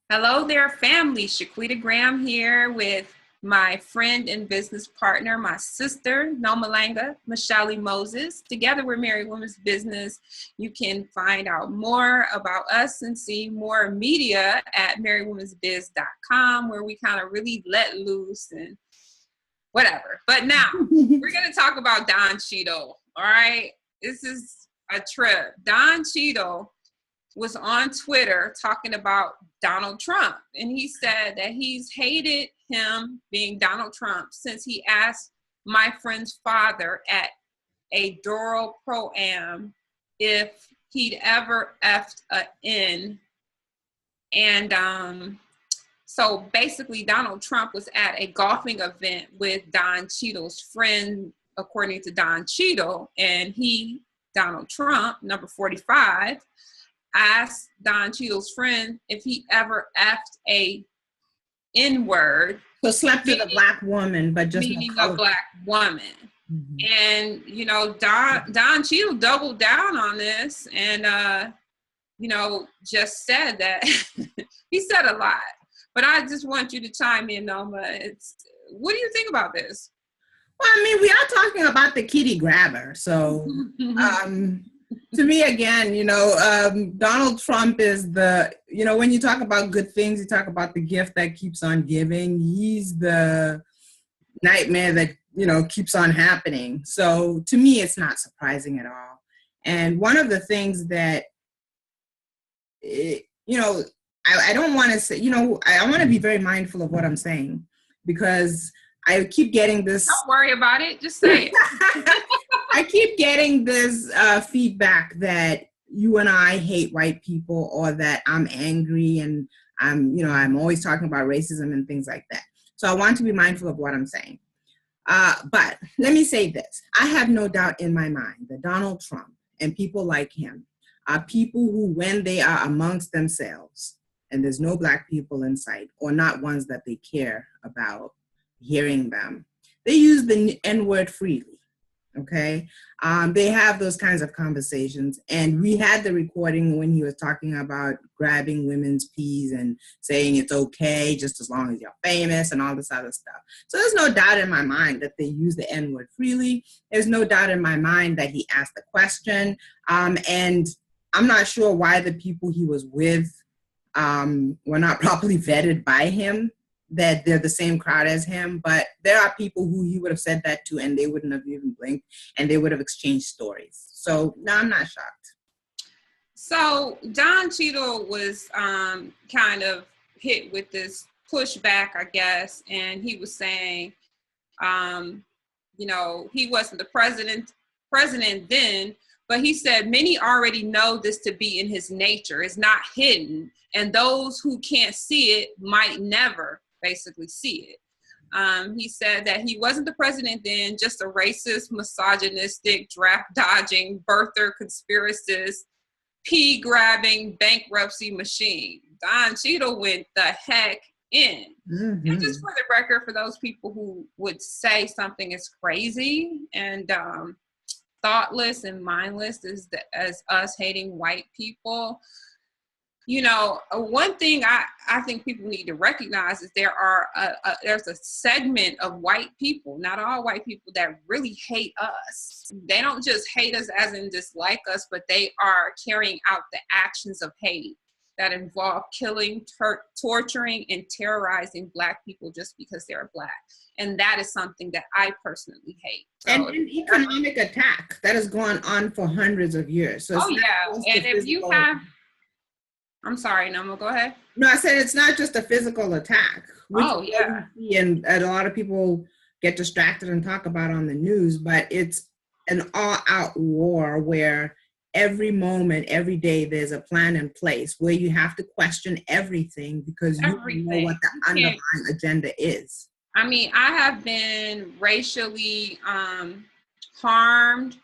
Hello there, family. Shaquita Graham here with my friend and business partner, my sister, Nomalanga Mhlauli-Moses. Together, we're Married Women's Business. You can find out more about us and see more media at marriedwomensbiz.com, where we kind of really let loose and whatever. But now, we're going to talk about Don Cheadle, all right? This is a trip. Don Cheadle was on Twitter talking about Donald Trump. And he said that he's hated him, being Donald Trump, since he asked my friend's father at a Doro Pro-Am if he'd ever effed a N. And so basically Donald Trump was at a golfing event with Don Cheadle's friend, according to Don Cheadle, and he, Donald Trump, number 45, asked Don Cheadle's friend if he ever effed a N-word. So slept with a black woman, but just meaning a black woman. Mm-hmm. And, you know, Don Cheadle doubled down on this and, you know, just said that he said a lot. But I just want you to chime in, Noma. What do you think about this? Well, I mean, we are talking about the kitty grabber. So, to me, again, you know, Donald Trump is the, you know, when you talk about good things, you talk about the gift that keeps on giving. He's the nightmare that, you know, keeps on happening. So to me, it's not surprising at all. And one of the things that, you know, I don't want to say, you know, I want to be very mindful of what I'm saying, because I keep getting this. Don't worry about it. Just say it. I keep getting this feedback that you and I hate white people, or that I'm angry and I'm always talking about racism and things like that. So I want to be mindful of what I'm saying. But let me say this. I have no doubt in my mind that Donald Trump and people like him are people who, when they are amongst themselves and there's no black people in sight, or not ones that they care about hearing them, they use the N-word freely. Okay. They have those kinds of conversations. And we had the recording when he was talking about grabbing women's peas and saying it's okay just as long as you're famous and all this other stuff. So there's no doubt in my mind that they use the N-word freely. There's no doubt in my mind that he asked the question. And I'm not sure why the people he was with were not properly vetted by him, that they're the same crowd as him, but there are people who he would have said that to and they wouldn't have even blinked and they would have exchanged stories. So no, I'm not shocked. So Don Cheadle was kind of hit with this pushback, I guess, and he was saying, you know, he wasn't the president then, but he said many already know this to be in his nature. It's not hidden, and those who can't see it might never basically see it. He said that he wasn't the president then, just a racist, misogynistic, draft-dodging, birther conspiracist, pea-grabbing bankruptcy machine. Don Cheadle went the heck in. Mm-hmm. And just for the record, for those people who would say something is crazy and thoughtless and mindless as us hating white people, you know, one thing I think people need to recognize is there's a segment of white people, not all white people, that really hate us. They don't just hate us as in dislike us, but they are carrying out the actions of hate that involve killing, torturing, and terrorizing Black people just because they're Black. And that is something that I personally hate. So, and an economic attack that has gone on for hundreds of years. So and if you have... I'm sorry, Noma, go ahead. No, I said it's not just a physical attack. And a lot of people get distracted and talk about on the news, but it's an all-out war where every moment, every day, there's a plan in place where you have to question everything because you know what the underlying agenda is. I mean, I have been racially harmed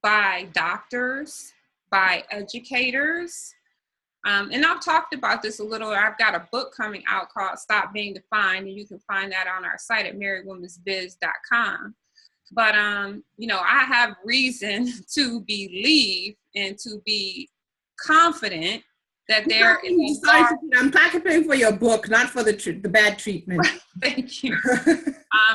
by doctors, by educators. And I've talked about this a little. I've got a book coming out called Stop Being Defined, and you can find that on our site at marriedwomensbiz.com. But, you know, I have reason to believe and to be confident that there is I'm clapping for your book, not for the bad treatment. Thank you.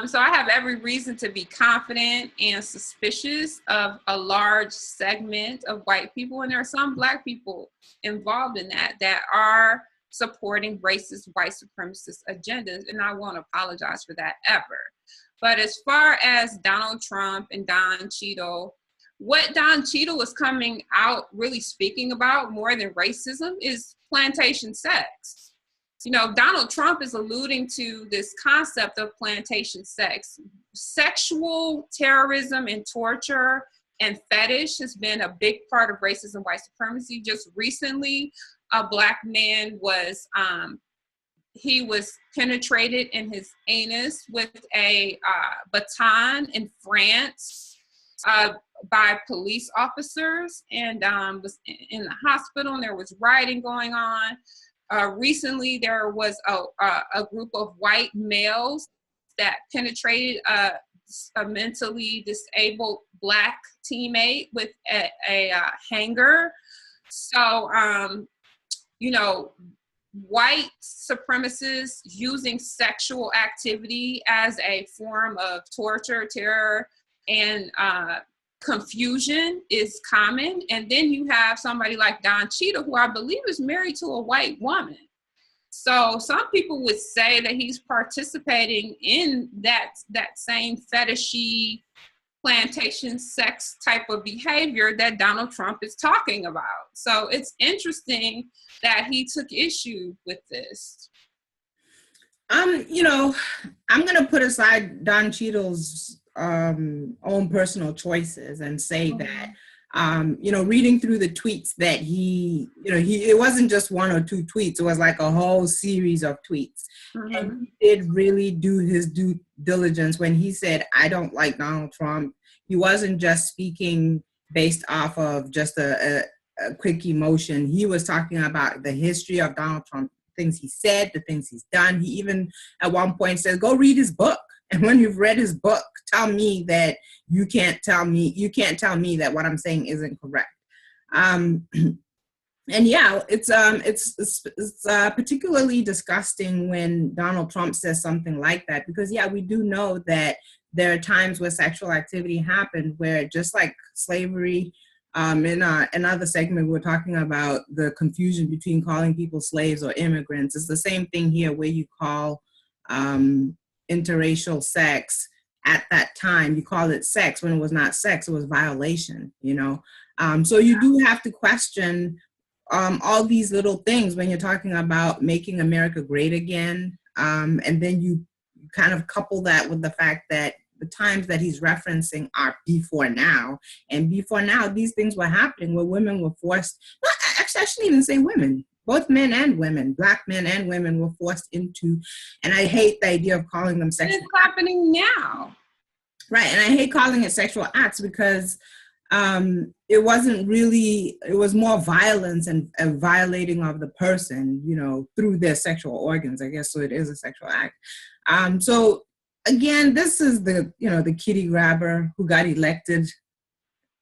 So I have every reason to be confident and suspicious of a large segment of white people, and there are some Black people involved in that are supporting racist white supremacist agendas, and I won't apologize for that ever. But as far as Donald Trump and Don Cheadle, what Don Cheadle is coming out really speaking about more than racism is plantation sex. You know, Donald Trump is alluding to this concept of plantation sex. Sexual terrorism and torture and fetish has been a big part of racism, white supremacy. Just recently, a Black man was he was penetrated in his anus with a baton in France by police officers, and was in the hospital, and there was rioting going on. Recently, there was a group of white males that penetrated a mentally disabled Black teammate with a hanger. So, you know, white supremacists using sexual activity as a form of torture, terror, and confusion is common. And then you have somebody like Don Cheadle, who I believe is married to a white woman. So some people would say that he's participating in that same fetishy plantation sex type of behavior that Donald Trump is talking about. So it's interesting that he took issue with this. You know, I'm going to put aside Don Cheadle's own personal choices and say that, you know, reading through the tweets that it wasn't just one or two tweets, it was like a whole series of tweets. And he did really do his due diligence when he said, I don't like Donald Trump. He wasn't just speaking based off of just a quick emotion. He was talking about the history of Donald Trump, things he said, the things he's done. He even at one point said, go read his book. And when you've read his book, tell me that you can't tell me that what I'm saying isn't correct. And yeah, it's particularly disgusting when Donald Trump says something like that, because yeah, we do know that there are times where sexual activity happened where, just like slavery, in another segment, we're talking about the confusion between calling people slaves or immigrants. It's the same thing here, where you call interracial sex at that time, you call it sex when it was not sex, it was violation, you know. So you do have to question all these little things when you're talking about making America great again. And then you kind of couple that with the fact that the times that he's referencing are before now. And before now, these things were happening where women were forced, I shouldn't even say women, both men and women, Black men and women were forced into, and I hate the idea of calling them sexual acts. It's happening now. Right, and I hate calling it sexual acts because it wasn't really, it was more violence and violating of the person, you know, through their sexual organs, I guess, so it is a sexual act. So again, this is the kitty grabber who got elected.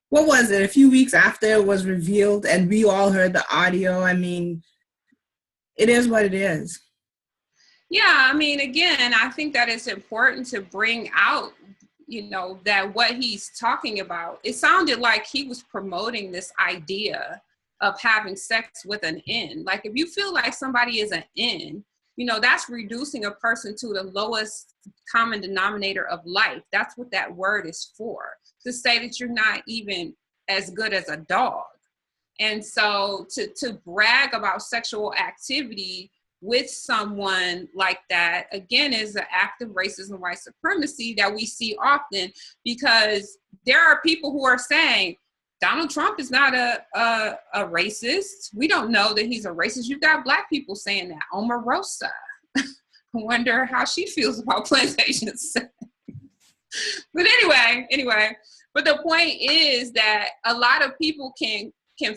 What was it? A few weeks after it was revealed and we all heard the audio. I mean, it is what it is. Yeah, I mean, again, I think that it's important to bring out, you know, that what he's talking about, it sounded like he was promoting this idea of having sex with an N. Like, if you feel like somebody is an N, you know, that's reducing a person to the lowest common denominator of life. That's what that word is for, to say that you're not even as good as a dog. And so to brag about sexual activity with someone like that, again, is an act of racism, white supremacy that we see often, because there are people who are saying, Donald Trump is not a racist. We don't know that he's a racist. You've got Black people saying that. Omarosa. I wonder how she feels about plantation sex. But anyway, but the point is that a lot of people can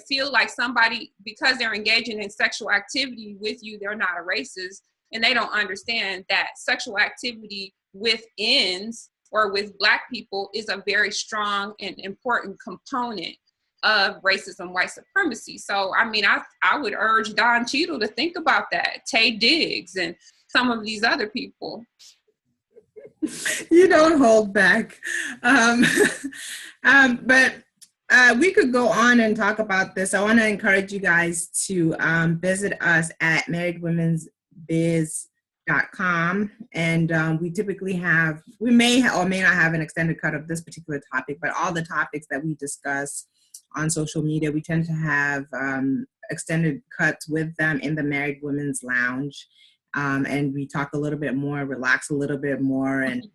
feel like somebody, because they're engaging in sexual activity with you, they're not a racist, and they don't understand that sexual activity with N's or with Black people is a very strong and important component of racism, white supremacy. So, I mean, I would urge Don Cheadle to think about that, Tay Diggs, and some of these other people. You don't hold back. But we could go on and talk about this. I want to encourage you guys to visit us at marriedwomensbiz.com. And we typically have, we may or may not have an extended cut of this particular topic, but all the topics that we discuss on social media, we tend to have extended cuts with them in the Married Women's Lounge. And we talk a little bit more, relax a little bit more, and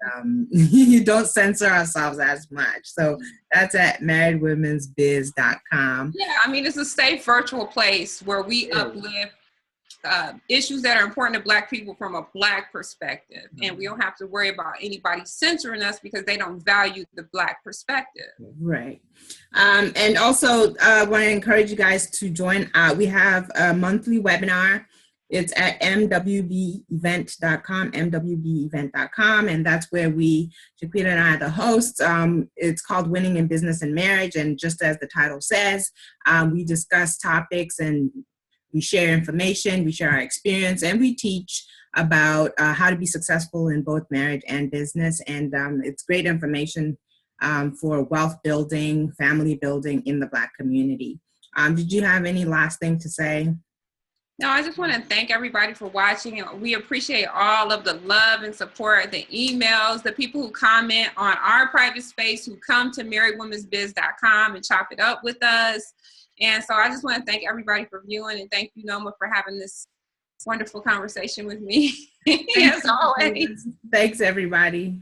you don't censor ourselves as much. So that's at marriedwomensbiz.com. Yeah, I mean, it's a safe virtual place where we uplift issues that are important to Black people from a Black perspective. And we don't have to worry about anybody censoring us because they don't value the Black perspective. Right. And also, I want to encourage you guys to join. We have a monthly webinar. It's at MWBevent.com, MWBevent.com, and that's where Shaquita and I are the hosts. It's called Winning in Business and Marriage, and just as the title says, we discuss topics and we share information, we share our experience, and we teach about how to be successful in both marriage and business. And it's great information for wealth building, family building in the Black community. Did you have any last thing to say? No, I just want to thank everybody for watching, and we appreciate all of the love and support, the emails, the people who comment on our private space, who come to marriedwomensbiz.com and chop it up with us. And so I just want to thank everybody for viewing, and thank you, Noma, for having this wonderful conversation with me. As always. Thanks, everybody.